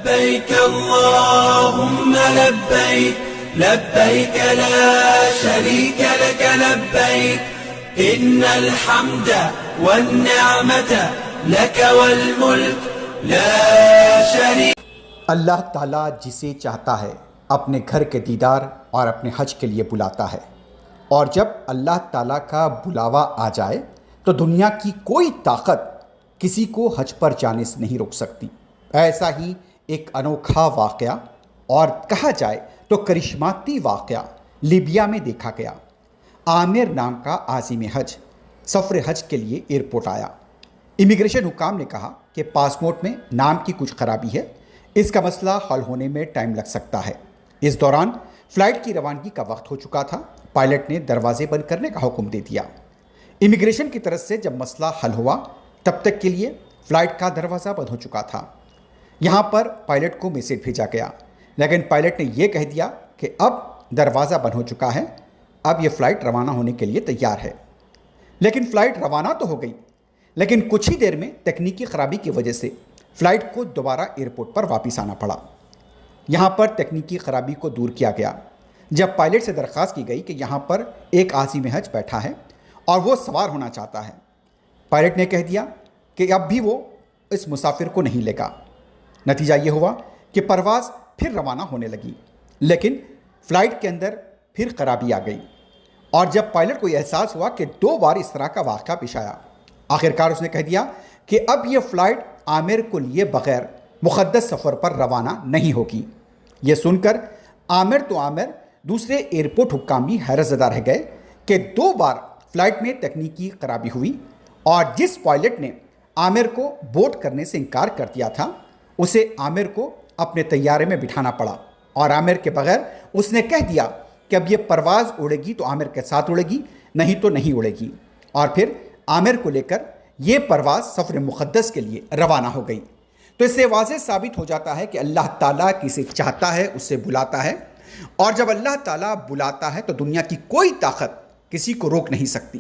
لبيك اللهم لبيك لبيك لا شريك لك لبيك إن الحمد والنعمة لك والملك لا شريك. اللہ تعالیٰ جسے چاہتا ہے اپنے گھر کے دیدار اور اپنے حج کے لیے بلاتا ہے، اور جب اللہ تعالیٰ کا بلاوا آ جائے تو دنیا کی کوئی طاقت کسی کو حج پر جانے سے نہیں روک سکتی. ایسا ہی ایک انوکھا واقعہ اور کہا جائے تو کرشماتی واقعہ لیبیا میں دیکھا گیا. عامر نام کا عازم حج سفر حج کے لیے ایئرپورٹ آیا. امیگریشن حکام نے کہا کہ پاسپورٹ میں نام کی کچھ خرابی ہے، اس کا مسئلہ حل ہونے میں ٹائم لگ سکتا ہے. اس دوران فلائٹ کی روانگی کا وقت ہو چکا تھا. پائلٹ نے دروازے بند کرنے کا حکم دے دیا. امیگریشن کی طرف سے جب مسئلہ حل ہوا تب تک کے لیے فلائٹ کا دروازہ بند ہو چکا تھا. یہاں پر پائلٹ کو میسیج بھیجا گیا، لیکن پائلٹ نے یہ کہہ دیا کہ اب دروازہ بند ہو چکا ہے، اب یہ فلائٹ روانہ ہونے کے لیے تیار ہے. لیکن فلائٹ روانہ تو ہو گئی، لیکن کچھ ہی دیر میں تکنیکی خرابی کی وجہ سے فلائٹ کو دوبارہ ایئرپورٹ پر واپس آنا پڑا. یہاں پر تکنیکی خرابی کو دور کیا گیا جب پائلٹ سے درخواست کی گئی کہ یہاں پر ایک عازم حج بیٹھا ہے اور وہ سوار ہونا چاہتا ہے. پائلٹ نے کہہ دیا کہ اب بھی وہ اس مسافر کو نہیں لے گا. نتیجہ یہ ہوا کہ پرواز پھر روانہ ہونے لگی، لیکن فلائٹ کے اندر پھر خرابی آ گئی. اور جب پائلٹ کو یہ احساس ہوا کہ 2 بار اس طرح کا واقعہ پیش آیا، آخرکار اس نے کہہ دیا کہ اب یہ فلائٹ عامر کو لیے بغیر مقدس سفر پر روانہ نہیں ہوگی. یہ سن کر عامر تو عامر دوسرے ایئرپورٹ حکام بھی حیرت زدہ رہ گئے کہ 2 بار فلائٹ میں تکنیکی خرابی ہوئی، اور جس پائلٹ نے عامر کو بورڈ کرنے سے انکار کر دیا تھا اسے عامر کو اپنے طیارے میں بٹھانا پڑا، اور عامر کے بغیر اس نے کہہ دیا کہ اب یہ پرواز اڑے گی تو عامر کے ساتھ اڑے گی، نہیں تو نہیں اڑے گی. اور پھر عامر کو لے کر یہ پرواز سفر مقدس کے لیے روانہ ہو گئی. تو اس سے واضح ثابت ہو جاتا ہے کہ اللہ تعالیٰ کسے چاہتا ہے اسے بلاتا ہے، اور جب اللہ تعالیٰ بلاتا ہے تو دنیا کی کوئی طاقت کسی کو روک نہیں سکتی.